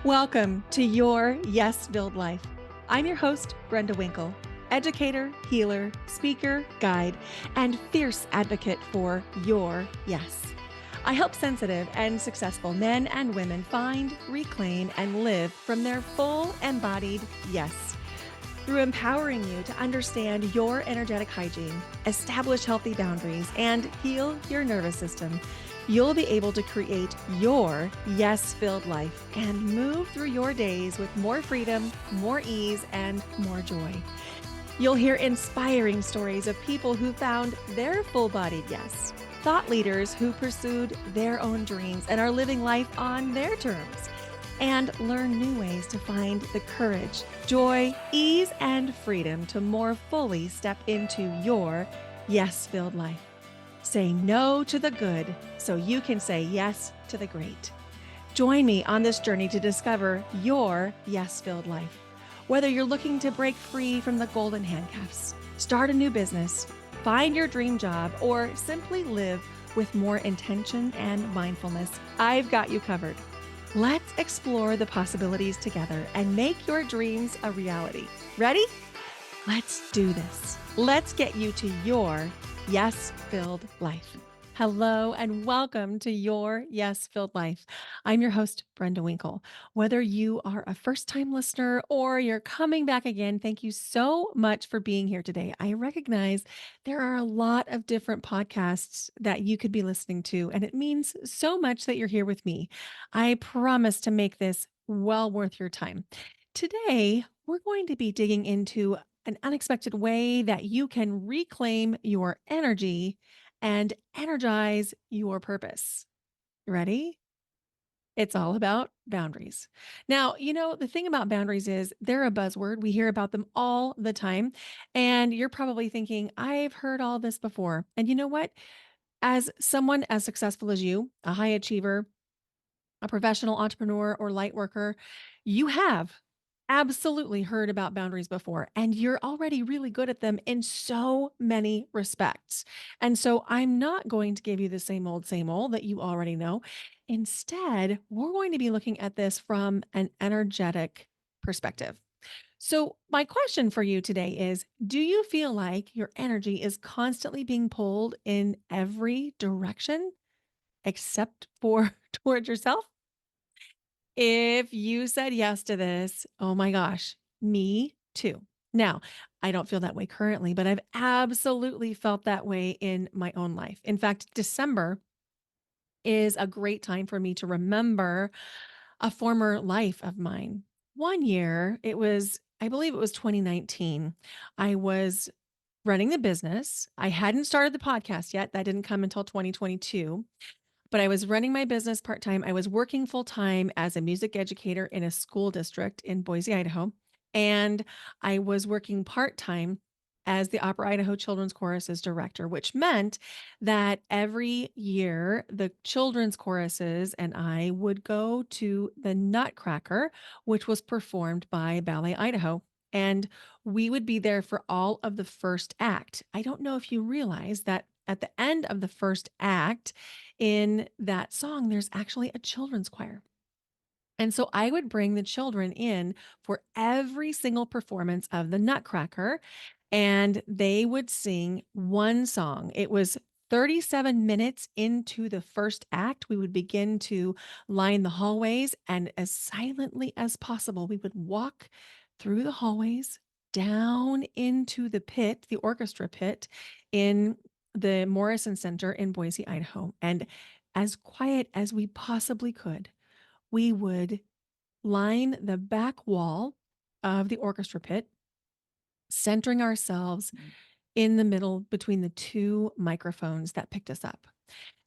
Welcome to Your Yes-Filled Life. I'm your host, Brenda Winkle, educator, healer, speaker, guide, and fierce advocate for your yes. I help sensitive and successful men and women find, reclaim, and live from their full embodied yes. Through empowering you to understand your energetic hygiene, establish healthy boundaries, and heal your nervous system, you'll be able to create your yes-filled life and move through your days with more freedom, more ease, and more joy. You'll hear inspiring stories of people who found their full-bodied yes, thought leaders who pursued their own dreams and are living life on their terms, and learn new ways to find the courage, joy, ease, and freedom to more fully step into your yes-filled life. Say no to the good so you can say yes to the great. Join me on this journey to discover your yes-filled life. Whether you're looking to break free from the golden handcuffs, start a new business, find your dream job, or simply live with more intention and mindfulness, I've got you covered. Let's explore the possibilities together and make your dreams a reality. Ready? Let's do this. Let's get you to your yes-filled life. Hello and welcome to Your Yes-Filled Life. I'm your host, Brenda Winkle. Whether you are a first-time listener or you're coming back again, thank you so much for being here today. I recognize there are a lot of different podcasts that you could be listening to, and it means so much that you're here with me. I promise to make this well worth your time. Today, we're going to be digging into an unexpected way that you can reclaim your energy and energize your purpose. Ready? It's all about boundaries. Now, the thing about boundaries is they're a buzzword. We hear about them all the time. And you're probably thinking, I've heard all this before. And you know what? As someone as successful as you, a high achiever, a professional entrepreneur or light worker, you have absolutely heard about boundaries before, and you're already really good at them in so many respects. And so I'm not going to give you the same old that you already know. Instead, we're going to be looking at this from an energetic perspective. So, my question for you today is, do you feel like your energy is constantly being pulled in every direction except for towards yourself? If you said yes to this, oh my gosh, me too. Now, I don't feel that way currently, but I've absolutely felt that way in my own life. In fact, December is a great time for me to remember a former life of mine. One year, I believe it was 2019. I was running the business. I hadn't started the podcast yet. That didn't come until 2022. But I was running my business part-time. I was working full-time as a music educator in a school district in Boise, Idaho, and I was working part-time as the Opera Idaho Children's Choruses director, which meant that every year the children's choruses and I would go to the Nutcracker, which was performed by Ballet Idaho. And we would be there for all of the first act. I don't know if you realize that at the end of the first act, in that song, there's actually a children's choir. And so I would bring the children in for every single performance of the Nutcracker, and they would sing one song. It was 37 minutes into the first act. We would begin to line the hallways, and as silently as possible, we would walk through the hallways down into the pit, the orchestra pit in the Morrison Center in Boise, Idaho. And as quiet as we possibly could, we would line the back wall of the orchestra pit, centering ourselves in the middle between the two microphones that picked us up.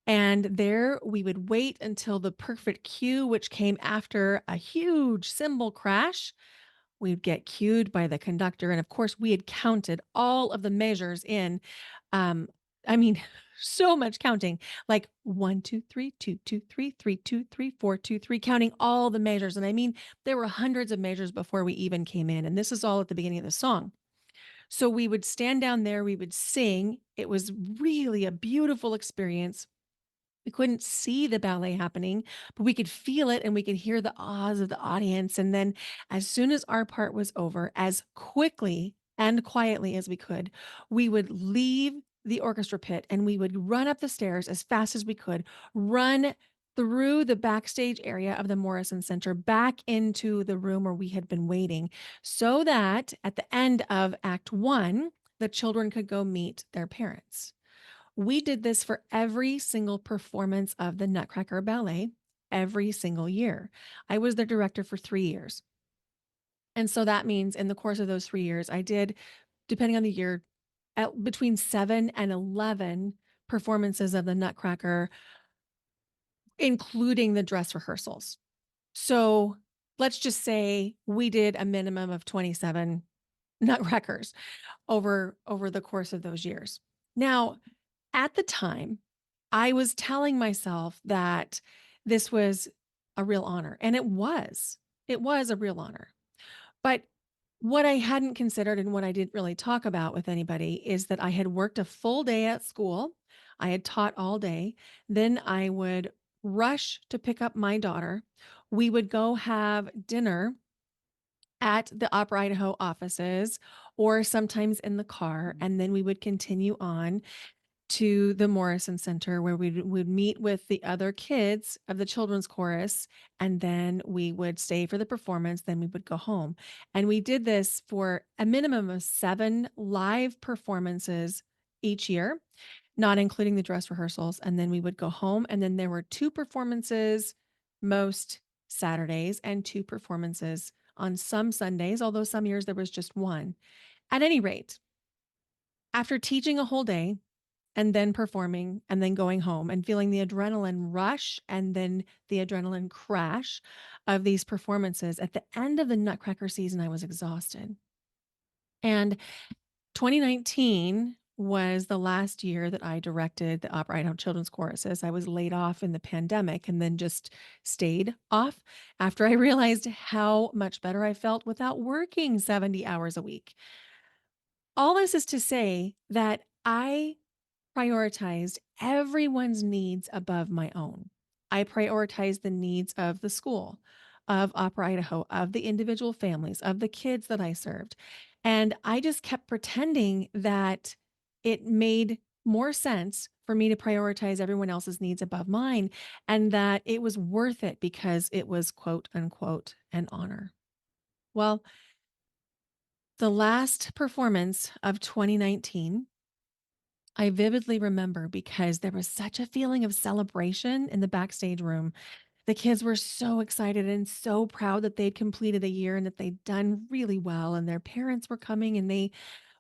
And there we would wait until the perfect cue, which came after a huge cymbal crash. We'd get cued by the conductor. And of course, we had counted all of the measures in. Um, I mean, so much counting, like 1, 2, 3, 2, 2, 3, 3, 2, 3, 4, 2, 3, counting all the measures. And I mean, there were hundreds of measures before we even came in. And this is all at the beginning of the song. So we would stand down there, we would sing. It was really a beautiful experience. We couldn't see the ballet happening, but we could feel it and we could hear the ahs of the audience. And then, as soon as our part was over, as quickly and quietly as we could, we would leave the orchestra pit and we would run up the stairs as fast as we could, run through the backstage area of the Morrison Center back into the room where we had been waiting, so that at the end of Act One, the children could go meet their parents. We did this for every single performance of the Nutcracker Ballet every single year. I was their director for 3 years. And so that means in the course of those 3 years, I did, depending on the year, between 7 and 11 performances of the Nutcracker, including the dress rehearsals. So let's just say we did a minimum of 27 Nutcrackers over the course of those years. Now, at the time, I was telling myself that this was a real honor, and it was. It was a real honor. But what I hadn't considered and what I didn't really talk about with anybody is that I had worked a full day at school. I had taught all day. Then I would rush to pick up my daughter. We would go have dinner at the Opera Idaho offices or sometimes in the car. And then we would continue on to the Morrison Center where we would meet with the other kids of the children's chorus, and then we would stay for the performance, then we would go home. And we did this for a minimum of 7 live performances each year, not including the dress rehearsals, and then we would go home, and then there were 2 performances most Saturdays and 2 performances on some Sundays, although some years there was just 1. At any rate, after teaching a whole day and then performing and then going home and feeling the adrenaline rush and then the adrenaline crash of these performances, at the end of the Nutcracker season, I was exhausted. And 2019 was the last year that I directed the Opera Idaho Children's Choruses. I was laid off in the pandemic and then just stayed off after I realized how much better I felt without working 70 hours a week. All this is to say that I prioritized everyone's needs above my own. I prioritized the needs of the school, of Opera Idaho, of the individual families, of the kids that I served. And I just kept pretending that it made more sense for me to prioritize everyone else's needs above mine and that it was worth it because it was quote unquote an honor. Well, the last performance of 2019 I vividly remember because there was such a feeling of celebration in the backstage room. The kids were so excited and so proud that they'd completed a year and that they'd done really well. And their parents were coming and they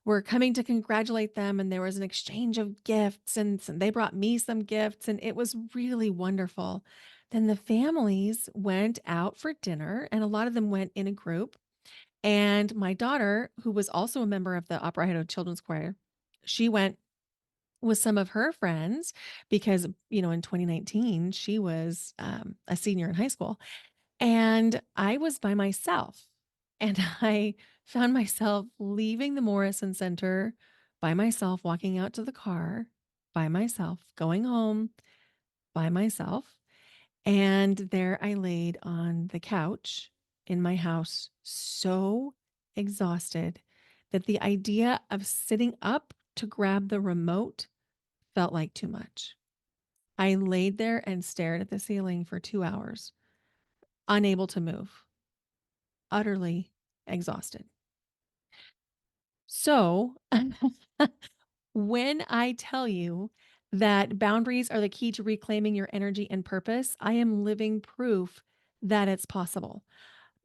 were coming to congratulate them. And there was an exchange of gifts, and they brought me some gifts, and it was really wonderful. Then the families went out for dinner, and a lot of them went in a group. And my daughter, who was also a member of the Opera Idaho Children's Choir, she went with some of her friends because, in 2019, she was a senior in high school. And I was by myself. And I found myself leaving the Morrison Center by myself, walking out to the car by myself, going home by myself. And there I laid on the couch in my house, so exhausted that the idea of sitting up to grab the remote felt like too much. I laid there and stared at the ceiling for 2 hours, unable to move, utterly exhausted. So, when I tell you that boundaries are the key to reclaiming your energy and purpose, I am living proof that it's possible.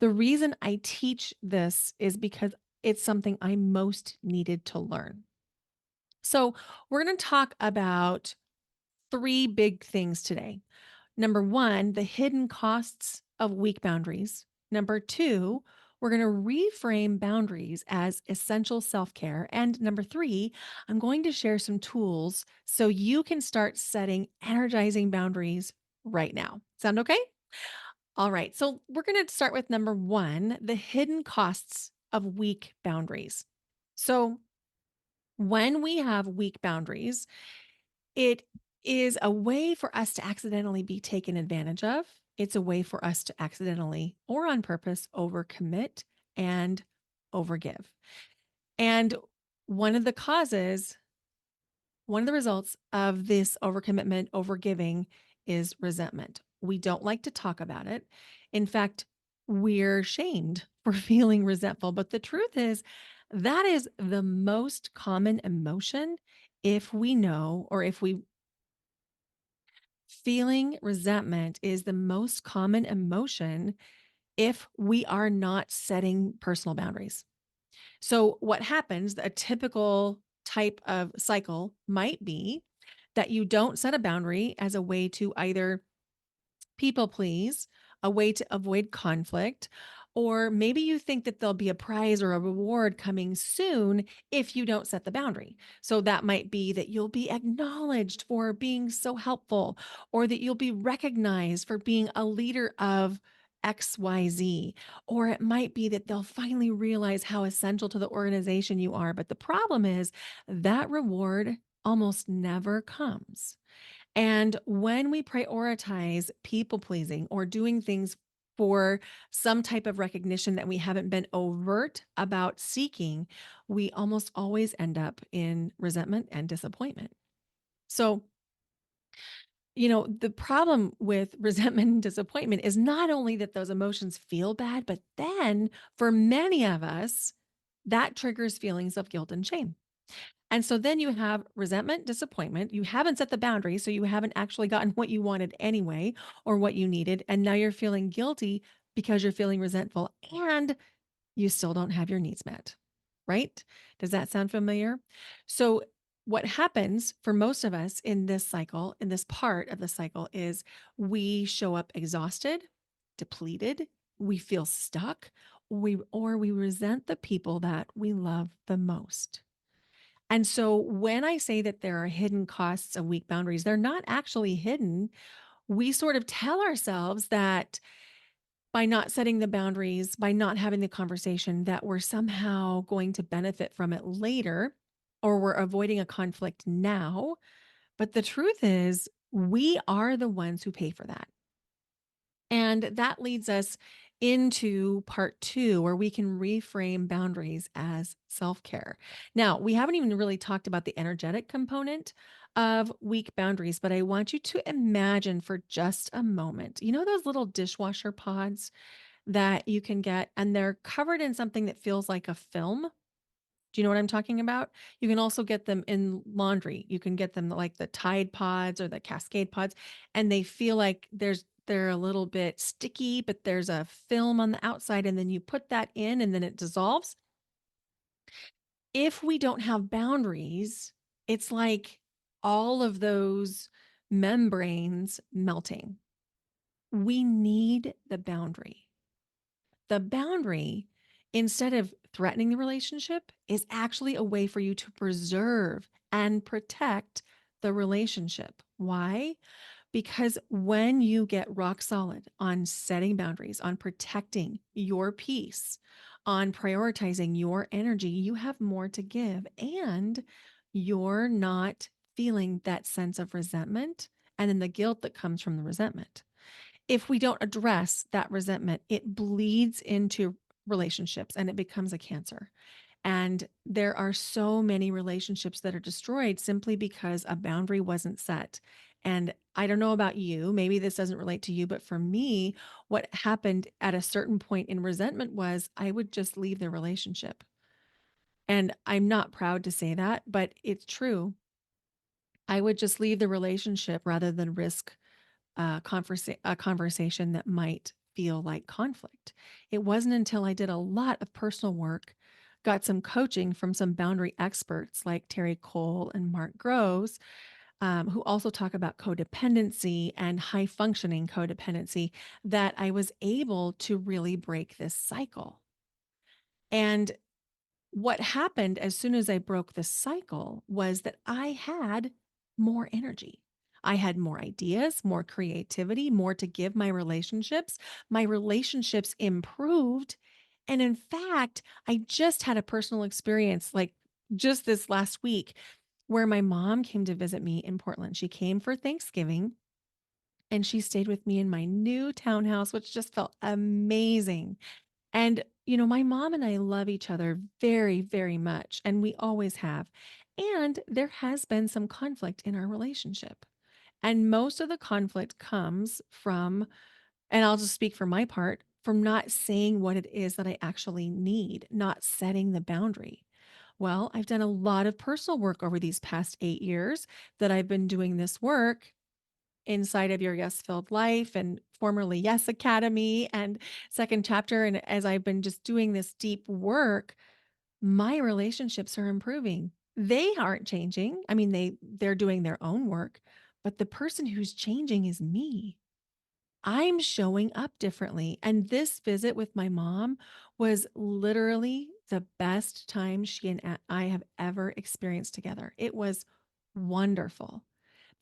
The reason I teach this is because it's something I most needed to learn. So, we're going to talk about 3 big things today. Number 1, the hidden costs of weak boundaries. Number 2, we're going to reframe boundaries as essential self-care. And number 3, I'm going to share some tools so you can start setting energizing boundaries right now. Sound okay? All right. So we're going to start with number 1, the hidden costs of weak boundaries. So when we have weak boundaries, it is a way for us to accidentally be taken advantage of. It's a way for us to accidentally or on purpose overcommit and overgive. And one of the causes, one of the results of this overcommitment, overgiving is resentment. We don't like to talk about it. In fact, we're shamed for feeling resentful. But the truth is, that is the most common emotion if we know, or if we feeling resentment is the most common emotion if we are not setting personal boundaries. So, what happens, a typical type of cycle might be that you don't set a boundary as a way to either people please, a way to avoid conflict, or maybe you think that there'll be a prize or a reward coming soon if you don't set the boundary. So that might be that you'll be acknowledged for being so helpful, or that you'll be recognized for being a leader of XYZ, or it might be that they'll finally realize how essential to the organization you are. But the problem is that reward almost never comes. And when we prioritize people pleasing or doing things for some type of recognition that we haven't been overt about seeking, we almost always end up in resentment and disappointment. So, the problem with resentment and disappointment is not only that those emotions feel bad, but then for many of us, that triggers feelings of guilt and shame. And so then you have resentment, disappointment. You haven't set the boundary, so you haven't actually gotten what you wanted anyway or what you needed. And now you're feeling guilty because you're feeling resentful and you still don't have your needs met. Right? Does that sound familiar? So, what happens for most of us in this cycle, in this part of the cycle, is we show up exhausted, depleted, we feel stuck, or we resent the people that we love the most. And so when I say that there are hidden costs of weak boundaries, they're not actually hidden. We sort of tell ourselves that by not setting the boundaries, by not having the conversation, that we're somehow going to benefit from it later, or we're avoiding a conflict now. But the truth is, we are the ones who pay for that. And that leads us into part two, where we can reframe boundaries as self care. Now, we haven't even really talked about the energetic component of weak boundaries, but I want you to imagine for just a moment, those little dishwasher pods that you can get, and they're covered in something that feels like a film. Do you know what I'm talking about? You can also get them in laundry. You can get them like the Tide pods or the Cascade pods, and they feel like they're a little bit sticky, but there's a film on the outside, and then you put that in and then it dissolves. If we don't have boundaries, it's like all of those membranes melting. We need the boundary. The boundary, instead of threatening the relationship, is actually a way for you to preserve and protect the relationship. Why? Because when you get rock solid on setting boundaries, on protecting your peace, on prioritizing your energy, you have more to give, and you're not feeling that sense of resentment and then the guilt that comes from the resentment. If we don't address that resentment, it bleeds into relationships and it becomes a cancer. And there are so many relationships that are destroyed simply because a boundary wasn't set. And I don't know about you, maybe this doesn't relate to you, but for me, what happened at a certain point in resentment was I would just leave the relationship. And I'm not proud to say that, but it's true. I would just leave the relationship rather than risk a conversation that might feel like conflict. It wasn't until I did a lot of personal work, got some coaching from some boundary experts like Terry Cole and Mark Groves, who also talk about codependency and high functioning codependency, that I was able to really break this cycle. And what happened as soon as I broke the cycle was that I had more energy. I had more ideas, more creativity, more to give my relationships. My relationships improved. And in fact, I just had a personal experience like just this last week where my mom came to visit me in Portland. She came for Thanksgiving and she stayed with me in my new townhouse, which just felt amazing. And, my mom and I love each other very, very much, and we always have. And there has been some conflict in our relationship. And most of the conflict comes from, and I'll just speak for my part, from not saying what it is that I actually need, not setting the boundary. Well, I've done a lot of personal work over these past 8 years that I've been doing this work inside of your Yes Filled Life and formerly Yes Academy and second chapter. And as I've been just doing this deep work, my relationships are improving. They aren't changing. I mean, they're doing their own work, but the person who's changing is me. I'm showing up differently. And this visit with my mom was literally the best time she and I have ever experienced together. It was wonderful.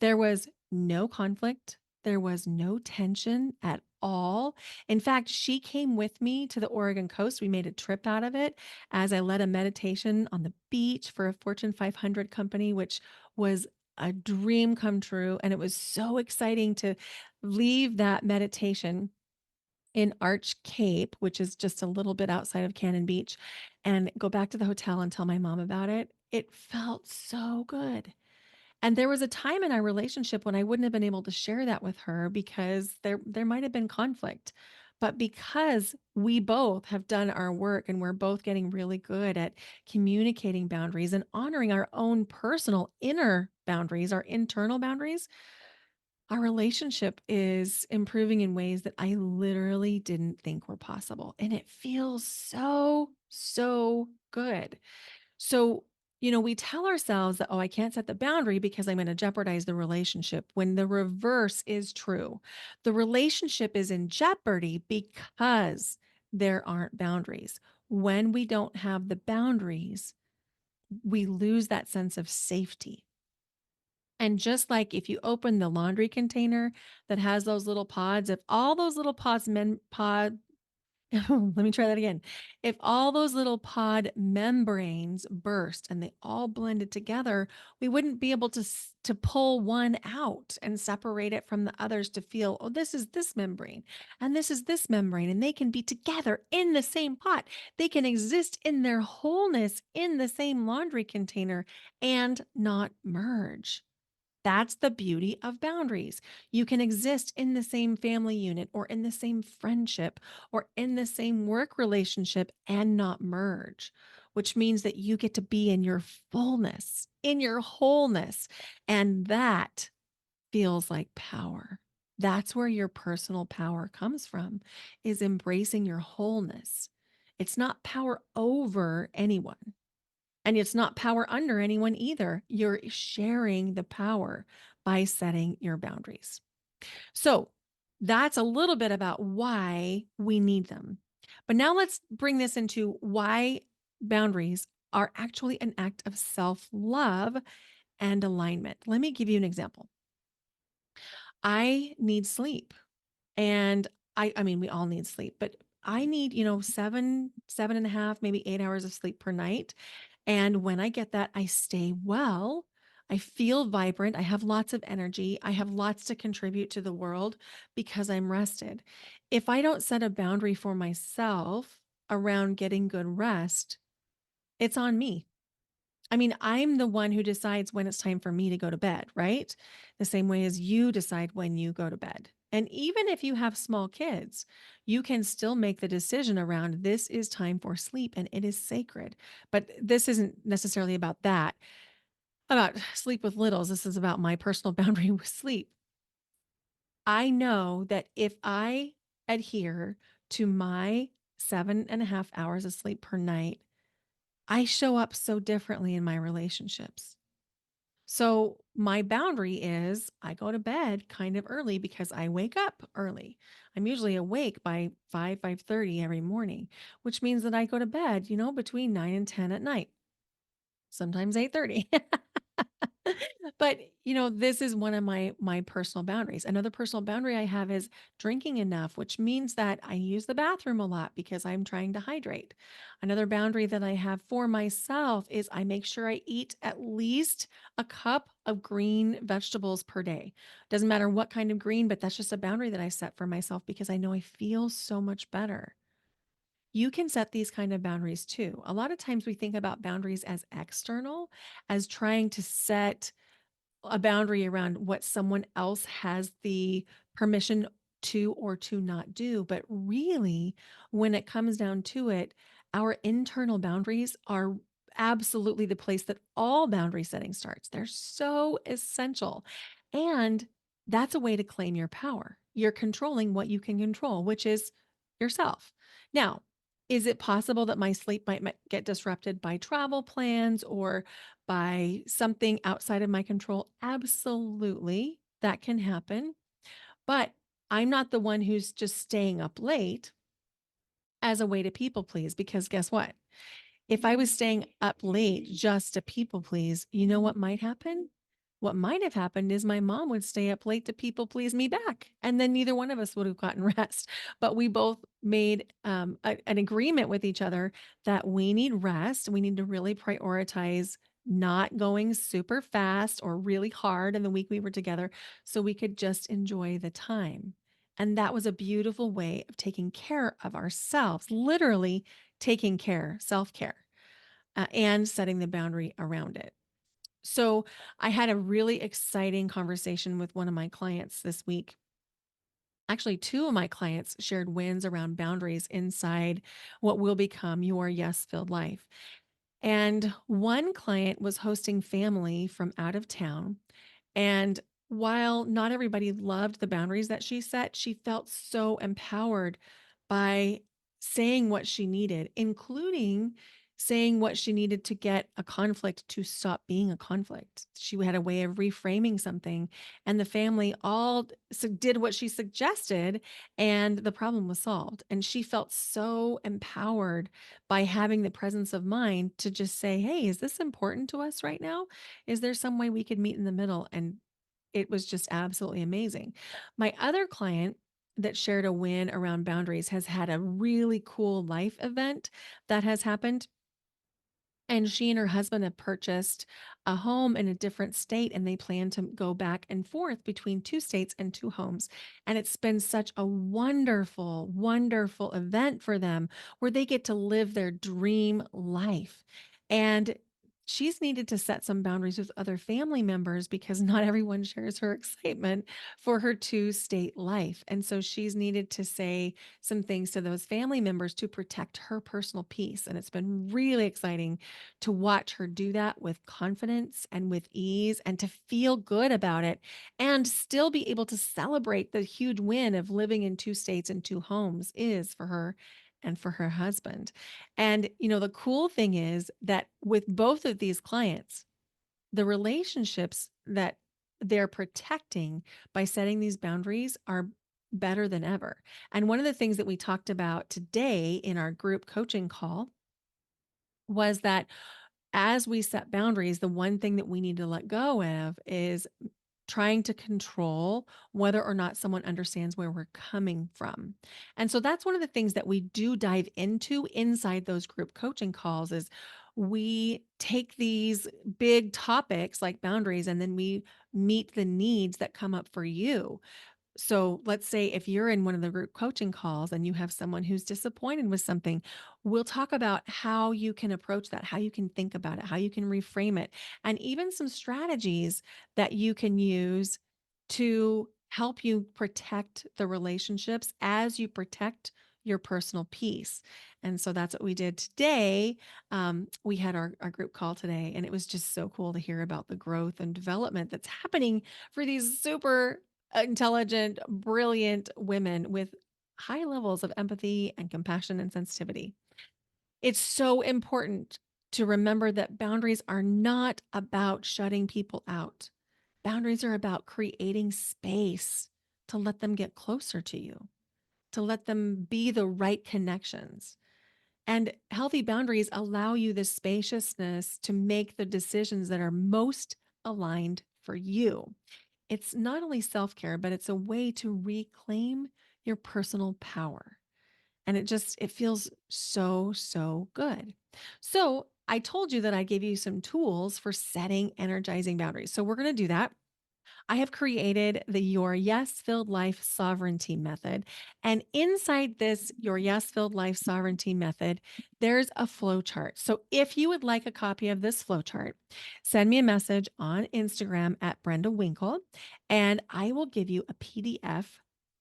There was no conflict. There was no tension at all. In fact, she came with me to the Oregon coast. We made a trip out of it as I led a meditation on the beach for a Fortune 500 company, which was a dream come true. And it was so exciting to leave that meditation in Arch Cape, which is just a little bit outside of Cannon Beach, and go back to the hotel and tell my mom about it. It felt so good. And there was a time in our relationship when I wouldn't have been able to share that with her because there might have been conflict. But because we both have done our work and we're both getting really good at communicating boundaries and honoring our own personal inner boundaries, our internal boundaries, our relationship is improving in ways that I literally didn't think were possible. And it feels so, so good. So, we tell ourselves that, oh, I can't set the boundary because I'm going to jeopardize the relationship when the reverse is true. The relationship is in jeopardy because there aren't boundaries. When we don't have the boundaries, we lose that sense of safety. And just like if you open the laundry container that has those little pods, if all those little let me try that again. If all those little pod membranes burst and they all blended together, we wouldn't be able to pull one out and separate it from the others to feel, oh, this is this membrane and this is this membrane, and they can be together in the same pot. They can exist in their wholeness in the same laundry container and not merge. That's the beauty of boundaries. You can exist in the same family unit or in the same friendship or in the same work relationship and not merge, which means that you get to be in your fullness, in your wholeness. And that feels like power. That's where your personal power comes from, is embracing your wholeness. It's not power over anyone. And it's not power under anyone either. You're sharing the power by setting your boundaries. So that's a little bit about why we need them. But now let's bring this into why boundaries are actually an act of self love and alignment. Let me give you an example. I need sleep. And I mean, we all need sleep, but I need, 7.5, maybe 8 hours of sleep per night. And when I get that, I stay well. I feel vibrant. I have lots of energy. I have lots to contribute to the world because I'm rested. If I don't set a boundary for myself around getting good rest, it's on me. I mean, I'm the one who decides when it's time for me to go to bed, right? The same way as you decide when you go to bed. And even if you have small kids, you can still make the decision around this is time for sleep and it is sacred. But this isn't necessarily about that, about sleep with littles. This is about my personal boundary with sleep. I know that if I adhere to my 7.5 hours of sleep per night, I show up so differently in my relationships. So my boundary is I go to bed kind of early because I wake up early. I'm usually awake by 5:30 every morning, which means that I go to bed, between 9 and 10 at night, sometimes 8:30. But, this is one of my personal boundaries. Another personal boundary I have is drinking enough, which means that I use the bathroom a lot because I'm trying to hydrate. Another boundary that I have for myself is I make sure I eat at least a cup of green vegetables per day. Doesn't matter what kind of green, but that's just a boundary that I set for myself because I know I feel so much better. You can set these kind of boundaries too. A lot of times we think about boundaries as external, as trying to set a boundary around what someone else has the permission to or to not do. But really, when it comes down to it, our internal boundaries are absolutely the place that all boundary setting starts. They're so essential. And that's a way to claim your power. You're controlling what you can control, which is yourself. Now, is it possible that my sleep might get disrupted by travel plans or by something outside of my control? Absolutely, that can happen. But I'm not the one who's just staying up late as a way to people please, because guess what? If I was staying up late just to people please, you know what might happen? What might have happened is my mom would stay up late to people please me back, and then neither one of us would have gotten rest. But we both made an agreement with each other that we need rest. We need to really prioritize not going super fast or really hard in the week we were together so we could just enjoy the time. And that was a beautiful way of taking care of ourselves, literally taking care, self care, and setting the boundary around it. So, I had a really exciting conversation with one of my clients this week. Actually, two of my clients shared wins around boundaries inside what will become your yes filled life. And one client was hosting family from out of town, and while not everybody loved the boundaries that she set, she felt so empowered by saying what she needed, including saying what she needed to get a conflict to stop being a conflict. She had a way of reframing something, and the family all did what she suggested, and the problem was solved. And she felt so empowered by having the presence of mind to just say, "Hey, is this important to us right now? Is there some way we could meet in the middle?" And it was just absolutely amazing. My other client that shared a win around boundaries has had a really cool life event that has happened, and she and her husband have purchased a home in a different state, and they plan to go back and forth between two states and two homes. And it's been such a wonderful, wonderful event for them where they get to live their dream life. And she's needed to set some boundaries with other family members because not everyone shares her excitement for her two state life. And so she's needed to say some things to those family members to protect her personal peace. And it's been really exciting to watch her do that with confidence and with ease and to feel good about it and still be able to celebrate the huge win of living in two states and two homes is for her and for her husband. And, the cool thing is that with both of these clients, the relationships that they're protecting by setting these boundaries are better than ever. And one of the things that we talked about today in our group coaching call was that as we set boundaries, the one thing that we need to let go of is trying to control whether or not someone understands where we're coming from. And so that's one of the things that we do dive into inside those group coaching calls is we take these big topics like boundaries and then we meet the needs that come up for you. So let's say if you're in one of the group coaching calls and you have someone who's disappointed with something, we'll talk about how you can approach that, how you can think about it, how you can reframe it, and even some strategies that you can use to help you protect the relationships as you protect your personal peace. And so that's what we did today. We had our group call today, and it was just so cool to hear about the growth and development that's happening for these super intelligent, brilliant women with high levels of empathy and compassion and sensitivity. It's so important to remember that boundaries are not about shutting people out. Boundaries are about creating space to let them get closer to you, to let them be the right connections. And healthy boundaries allow you the spaciousness to make the decisions that are most aligned for you. It's not only self care, but it's a way to reclaim your personal power. And it feels so, so good. So I told you that I gave you some tools for setting energizing boundaries. So we're going to do that. I have created the Your Yes Filled Life Sovereignty Method. And inside this Your Yes Filled Life Sovereignty Method, there's a flow chart. So if you would like a copy of this flow chart, send me a message on Instagram at Brenda Winkle, and I will give you a PDF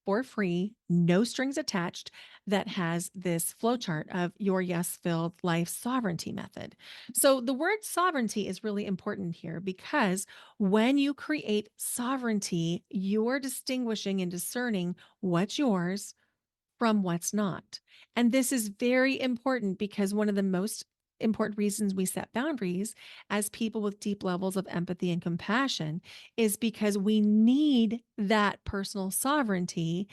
for free, no strings attached, that has this flowchart of your yes filled life sovereignty method. So the word sovereignty is really important here because when you create sovereignty, you're distinguishing and discerning what's yours from what's not. And this is very important because one of the most important reasons we set boundaries as people with deep levels of empathy and compassion is because we need that personal sovereignty,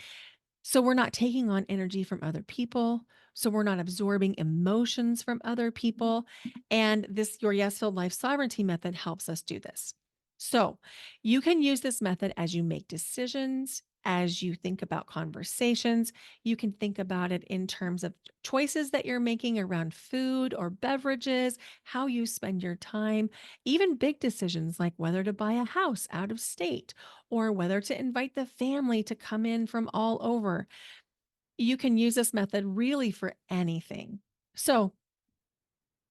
so we're not taking on energy from other people. So we're not absorbing emotions from other people. And this Your Yes Filled Life Sovereignty method helps us do this. So you can use this method as you make decisions, as you think about conversations. You can think about it in terms of choices that you're making around food or beverages, how you spend your time, even big decisions like whether to buy a house out of state or whether to invite the family to come in from all over. You can use this method really for anything. So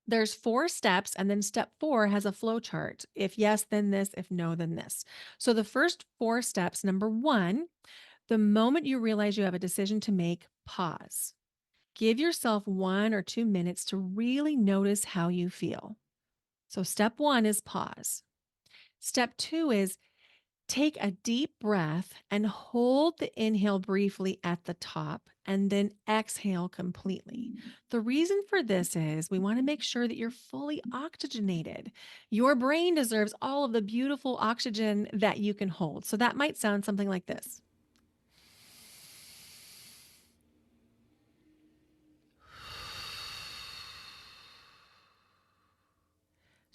there's 4 steps, and then step 4 has a flow chart. If yes, then this. If no, then this. So the first 4 steps, number 1, the moment you realize you have a decision to make, pause. Give yourself 1 or 2 minutes to really notice how you feel. So step 1 is pause. Step 2 is take a deep breath and hold the inhale briefly at the top and then exhale completely. The reason for this is we want to make sure that you're fully oxygenated. Your brain deserves all of the beautiful oxygen that you can hold. So that might sound something like this.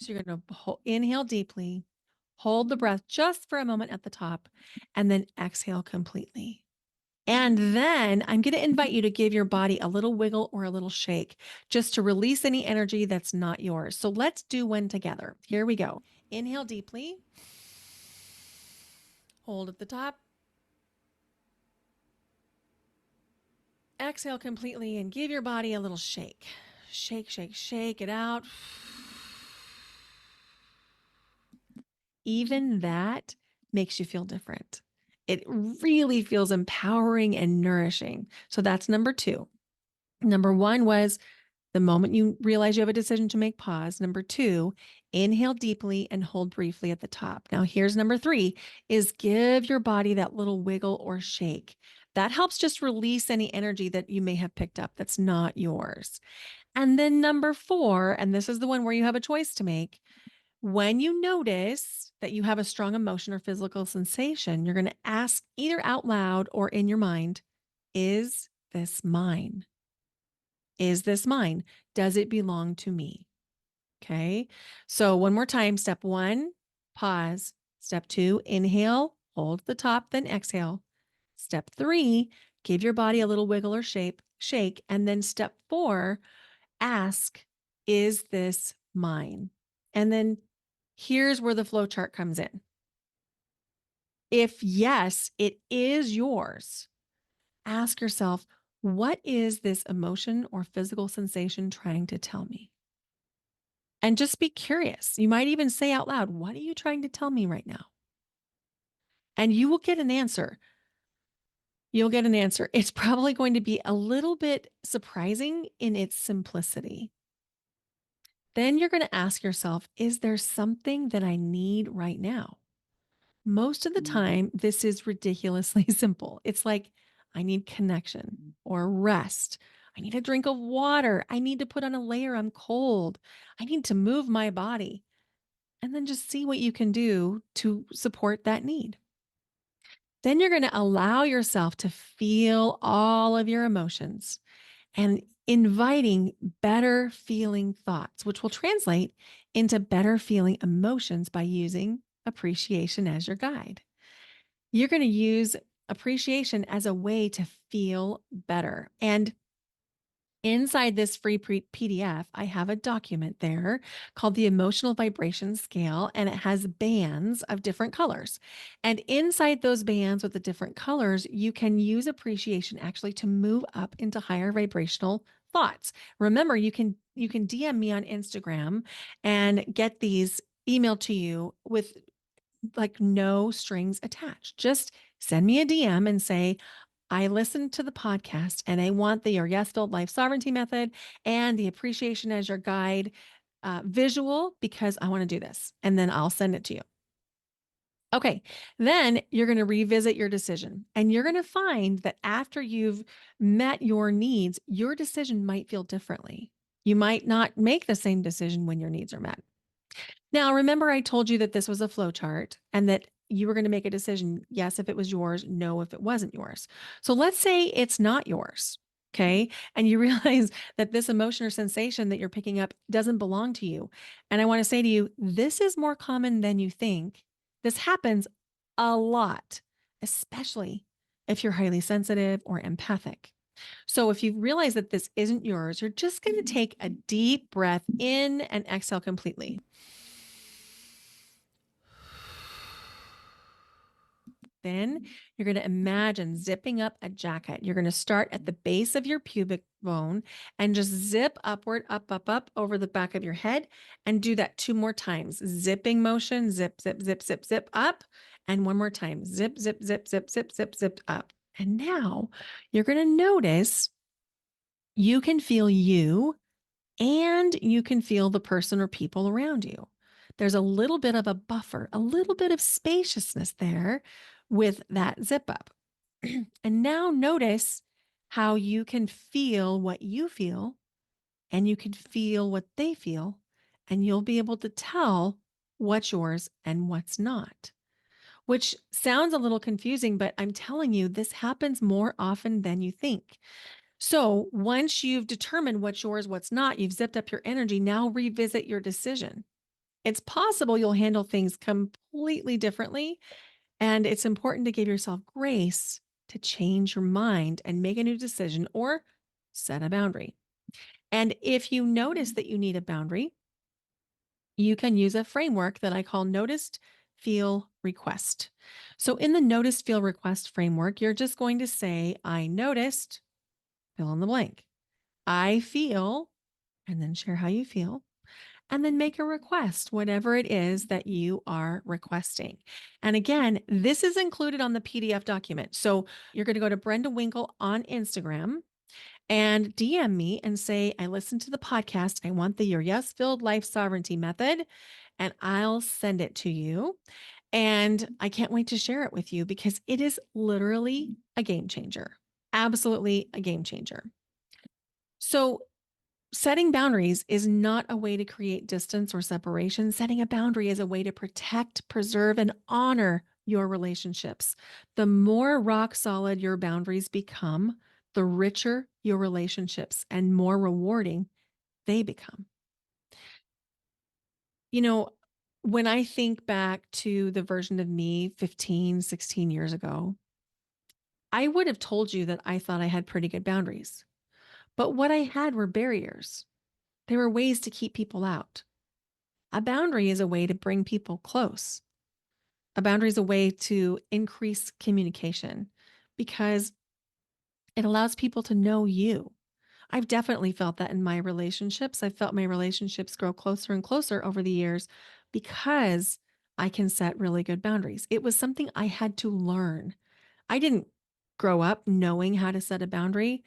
So you're going to inhale deeply, hold the breath just for a moment at the top, and then exhale completely. And then I'm going to invite you to give your body a little wiggle or a little shake just to release any energy that's not yours. So let's do one together. Here we go. Inhale deeply, hold at the top, exhale completely, and give your body a little shake. Shake, shake, shake it out. Even that makes you feel different. It really feels empowering and nourishing. So that's number 2. Number 1 was the moment you realize you have a decision to make, pause. Number 2, inhale deeply and hold briefly at the top. Now here's number 3 is give your body that little wiggle or shake. That helps just release any energy that you may have picked up that's not yours. And then number 4, and this is the one where you have a choice to make. When you notice that you have a strong emotion or physical sensation, you're going to ask either out loud or in your mind, is this mine? Is this mine? Does it belong to me? Okay. So one more time. Step 1, pause. Step 2, inhale, hold the top, then exhale. Step 3, give your body a little wiggle or shake. And then step 4, ask, is this mine? And then here's where the flow chart comes in. If yes, it is yours, ask yourself, what is this emotion or physical sensation trying to tell me? And just be curious. You might even say out loud, what are you trying to tell me right now? And you will get an answer. You'll get an answer. It's probably going to be a little bit surprising in its simplicity. Then you're going to ask yourself, is there something that I need right now? Most of the time, this is ridiculously simple. It's like, I need connection or rest. I need a drink of water. I need to put on a layer. I'm cold. I need to move my body. And then just see what you can do to support that need. Then you're going to allow yourself to feel all of your emotions and inviting better feeling thoughts, which will translate into better feeling emotions by using appreciation as your guide. You're going to use appreciation as a way to feel better. And inside this free PDF, I have a document there called the Emotional Vibration Scale, and it has bands of different colors. And inside those bands with the different colors, you can use appreciation actually to move up into higher vibrational thoughts. Remember, you can DM me on Instagram and get these emailed to you with like no strings attached. Just send me a DM and say, I listened to the podcast and I want the Your Yes Filled Life Sovereignty Method and the Appreciation as Your Guide visual because I want to do this. And then I'll send it to you. Okay, then you're going to revisit your decision and you're going to find that after you've met your needs, your decision might feel differently. You might not make the same decision when your needs are met. Now, remember, I told you that this was a flow chart and that you were going to make a decision. Yes, if it was yours, no, if it wasn't yours. So let's say it's not yours. Okay. And you realize that this emotion or sensation that you're picking up doesn't belong to you. And I want to say to you, this is more common than you think. This happens a lot, especially if you're highly sensitive or empathic. So if you realize that this isn't yours, you're just going to take a deep breath in and exhale completely. Then you're going to imagine zipping up a jacket. You're going to start at the base of your pubic bone and just zip upward, up over the back of your head and do that 2 more times. Zipping motion, zip, zip, zip, zip, zip up. And 1 more time, zip, zip, zip, zip, zip, zip, zip up. And now you're going to notice you can feel you and you can feel the person or people around you. There's a little bit of a buffer, a little bit of spaciousness there with that zip up. And now notice how you can feel what you feel and you can feel what they feel, and you'll be able to tell what's yours and what's not. Which sounds a little confusing, but I'm telling you, this happens more often than you think. So once you've determined what's yours, what's not, you've zipped up your energy, now revisit your decision. It's possible you'll handle things completely differently. And it's important to give yourself grace to change your mind and make a new decision or set a boundary. And if you notice that you need a boundary, you can use a framework that I call noticed, feel, request. So in the noticed, feel, request framework, you're just going to say, I noticed, fill in the blank. I feel, and then share how you feel, and then make a request, whatever it is that you are requesting. And again, this is included on the PDF document. So you're going to go to Brenda Winkle on Instagram and DM me and say, I listened to the podcast. I want the Your Yes Filled Life Sovereignty Method, and I'll send it to you. And I can't wait to share it with you because it is literally a game changer. Absolutely a game changer. So setting boundaries is not a way to create distance or separation. Setting a boundary is a way to protect, preserve, and honor your relationships. The more rock solid your boundaries become, the richer your relationships and more rewarding they become. You know, when I think back to the version of me 15, 16 years ago, I would have told you that I thought I had pretty good boundaries. But what I had were barriers. They were ways to keep people out. A boundary is a way to bring people close. A boundary is a way to increase communication because it allows people to know you. I've definitely felt that in my relationships. I've felt my relationships grow closer and closer over the years because I can set really good boundaries. It was something I had to learn. I didn't grow up knowing how to set a boundary.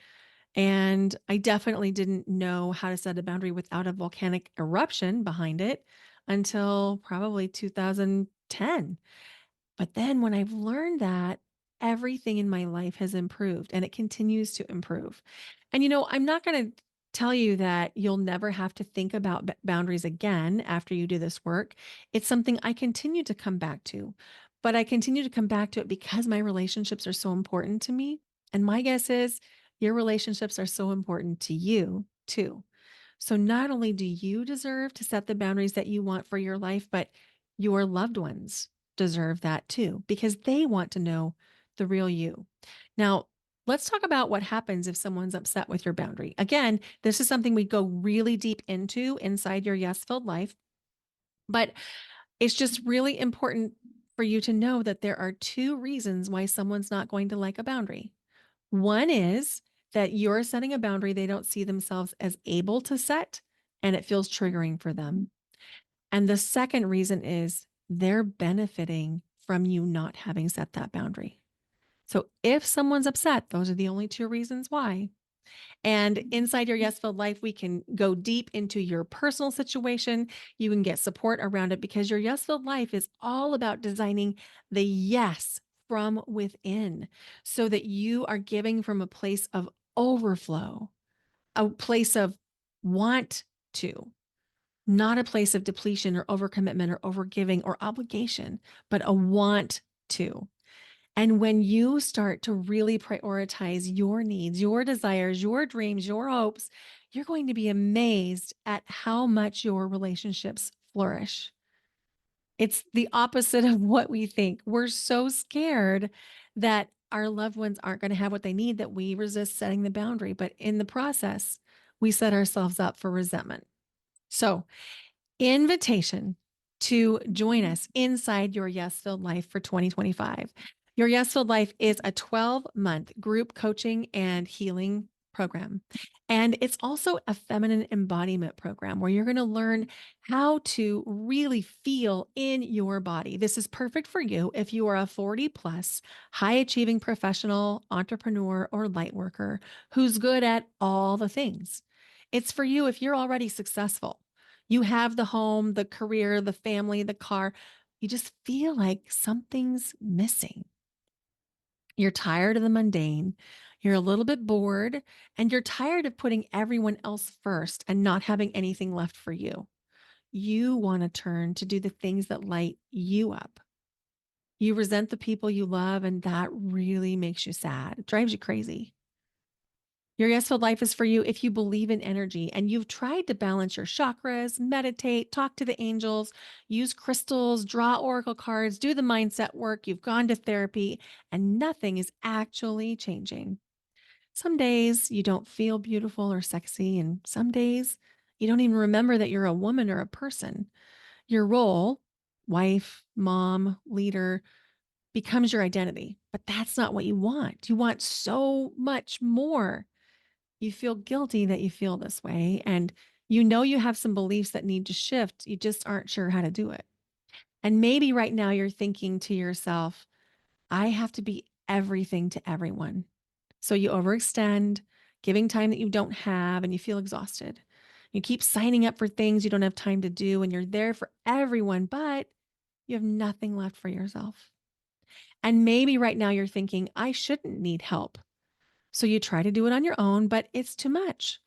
And I definitely didn't know how to set a boundary without a volcanic eruption behind it until probably 2010. But then when I've learned that, everything in my life has improved and it continues to improve. And I'm not going to tell you that you'll never have to think about boundaries again after you do this work. It's something I continue to come back to, but I continue to come back to it because my relationships are so important to me. And my guess is your relationships are so important to you too. So not only do you deserve to set the boundaries that you want for your life, but Your loved ones deserve that too, because they want to know the real you. Now, let's talk about what happens if someone's upset with your boundary. Again, this is something we go really deep into inside your yes filled life, but it's just really important for you to know that there are two reasons why someone's not going to like a boundary. One is that you're setting a boundary they don't see themselves as able to set, and it feels triggering for them. And the second reason is they're benefiting from you not having set that boundary. So if someone's upset, those are the only two reasons why. And inside your yes filled life, we can go deep into your personal situation. You can get support around it because your yes filled life is all about designing the yes from within so that you are giving from a place of overflow, a place of want to, not a place of depletion or overcommitment or overgiving or obligation, but a want to. And when you start to really prioritize your needs, your desires, your dreams, your hopes, you're going to be amazed at how much your relationships flourish. It's the opposite of what we think. We're so scared that our loved ones aren't going to have what they need that we resist setting the boundary. But in the process, we set ourselves up for resentment. So, invitation to join us inside your Yes Filled Life for 2025. Your Yes Filled Life is a 12-month group coaching and healing program. And it's also a feminine embodiment program where you're going to learn how to really feel in your body. This is perfect for you if you are a 40 plus high achieving professional, entrepreneur, or light worker who's good at all the things. It's for you if you're already successful. You have the home, the career, the family, the car. You just feel like something's missing. You're tired of the mundane. You're a little bit bored, and you're tired of putting everyone else first and not having anything left for you. You want to turn to do the things that light you up. You resent the people you love, and that really makes you sad. It drives you crazy. Your yes filled life is for you if you believe in energy and you've tried to balance your chakras, meditate, talk to the angels, use crystals, draw oracle cards, do the mindset work. You've gone to therapy and nothing is actually changing. Some days you don't feel beautiful or sexy, and some days you don't even remember that you're a woman or a person. Your role, wife, mom, leader, becomes your identity. But that's not what you want. You want so much more. You feel guilty that you feel this way, and you know you have some beliefs that need to shift. You just aren't sure how to do it. And maybe right now you're thinking to yourself, I have to be everything to everyone. So you overextend, giving time that you don't have, and you feel exhausted. You keep signing up for things you don't have time to do, and you're there for everyone, but you have nothing left for yourself. And maybe right now you're thinking, I shouldn't need help. So you try to do it on your own, but it's too much.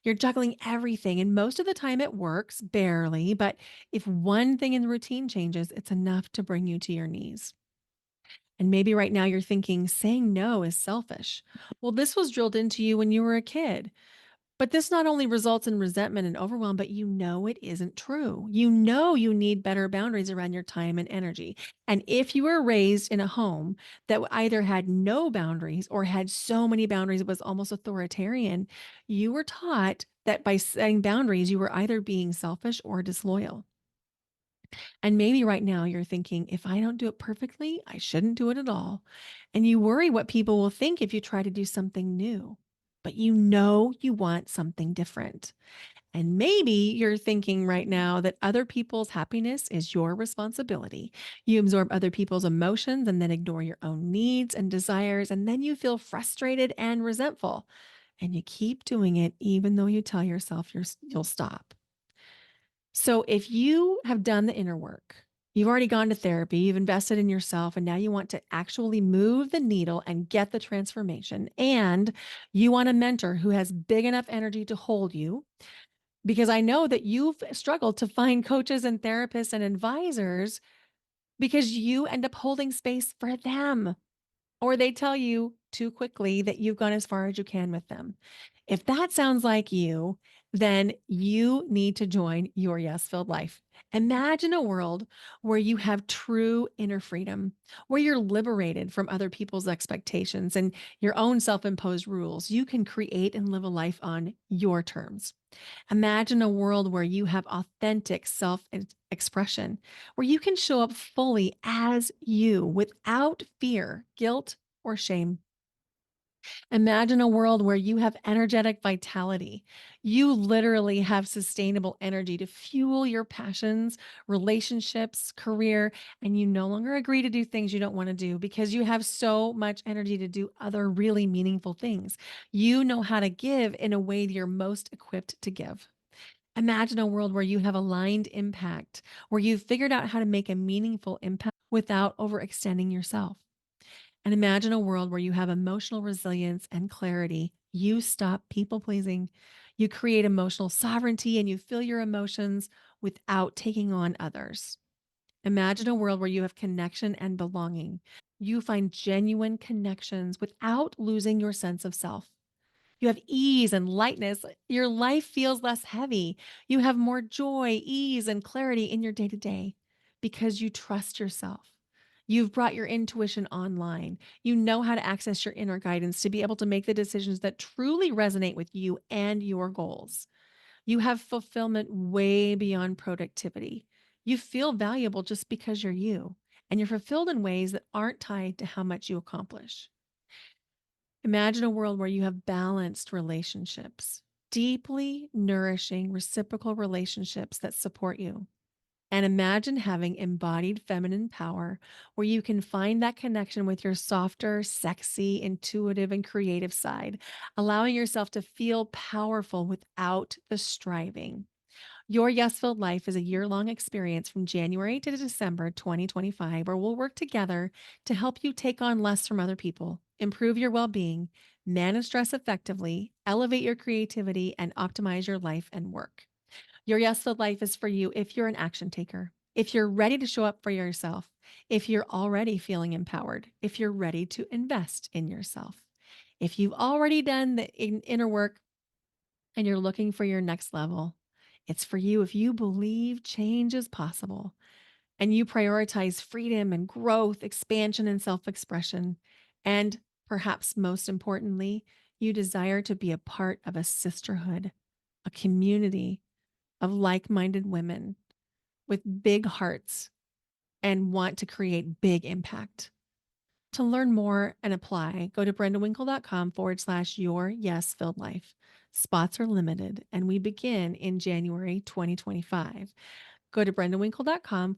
You're juggling everything, and most of the time it works, barely. But if one thing in the routine changes, it's enough to bring you to your knees. And maybe right now you're thinking saying no is selfish. Well, this was drilled into you when you were a kid. But this not only results in resentment and overwhelm, but you know it isn't true. You know you need better boundaries around your time and energy. And if you were raised in a home that either had no boundaries or had so many boundaries it was almost authoritarian, you were taught that by setting boundaries, you were either being selfish or disloyal. And maybe right now you're thinking, if I don't do it perfectly, I shouldn't do it at all. And you worry what people will think if you try to do something new, but you know you want something different. And maybe you're thinking right now that other people's happiness is your responsibility. You absorb other people's emotions and then ignore your own needs and desires. And then you feel frustrated and resentful. And you keep doing it even though you tell yourself you'll stop. So if you have done the inner work, you've already gone to therapy, you've invested in yourself, and now you want to actually move the needle and get the transformation, and you want a mentor who has big enough energy to hold you, because I know that you've struggled to find coaches and therapists and advisors because you end up holding space for them, or they tell you too quickly that you've gone as far as you can with them. If that sounds like you, then you need to join your yes filled life. Imagine a world where you have true inner freedom, where you're liberated from other people's expectations and your own self imposed rules. You can create and live a life on your terms. Imagine a world where you have authentic self expression, where you can show up fully as you without fear, guilt, or shame. Imagine a world where you have energetic vitality. You literally have sustainable energy to fuel your passions, relationships, career, and you no longer agree to do things you don't want to do because you have so much energy to do other really meaningful things. You know how to give in a way that you're most equipped to give. Imagine a world where you have aligned impact, where you've figured out how to make a meaningful impact without overextending yourself. And imagine a world where you have emotional resilience and clarity. You stop people pleasing. You create emotional sovereignty and you feel your emotions without taking on others. Imagine a world where you have connection and belonging. You find genuine connections without losing your sense of self. You have ease and lightness. Your life feels less heavy. You have more joy, ease, and clarity in your day to day because you trust yourself. You've brought your intuition online. You know how to access your inner guidance to be able to make the decisions that truly resonate with you and your goals. You have fulfillment way beyond productivity. You feel valuable just because you're you, and you're fulfilled in ways that aren't tied to how much you accomplish. Imagine a world where you have balanced relationships, deeply nourishing reciprocal relationships that support you. And imagine having embodied feminine power where you can find that connection with your softer, sexy, intuitive, and creative side, allowing yourself to feel powerful without the striving. Your Yes Filled Life is a year-long experience from January to December 2025, where we'll work together to help you take on less from other people, improve your well-being, manage stress effectively, elevate your creativity, and optimize your life and work. Your Yes Filled Life is for you if you're an action taker, if you're ready to show up for yourself, if you're already feeling empowered, if you're ready to invest in yourself. If you've already done the inner work and you're looking for your next level, it's for you if you believe change is possible and you prioritize freedom and growth, expansion and self expression. And perhaps most importantly, you desire to be a part of a sisterhood, a community of like minded women with big hearts and want to create big impact. To learn more and apply, go to brendawinkle.com/, your yes filled life. Spots are limited and we begin in January 2025. Go to brendawinkle.com/,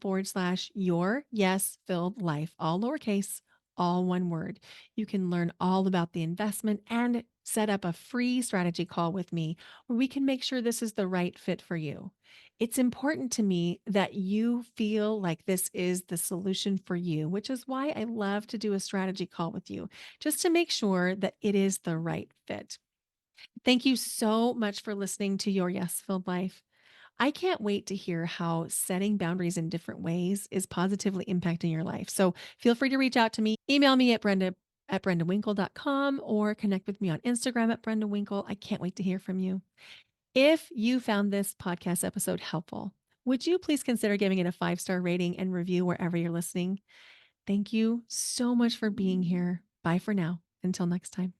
your yes filled life, all lowercase, all one word. You can learn all about the investment and set up a free strategy call with me where we can make sure this is the right fit for you. It's important to me that you feel like this is the solution for you, which is why I love to do a strategy call with you, just to make sure that it is the right fit. Thank you so much for listening to Your Yes Filled Life. I can't wait to hear how setting boundaries in different ways is positively impacting your life. So feel free to reach out to me. Email me at brendawinkle.com or connect with me on Instagram at Brenda Winkle. I can't wait to hear from you. If you found this podcast episode helpful, would you please consider giving it a 5-star rating and review wherever you're listening? Thank you so much for being here. Bye for now. Until next time.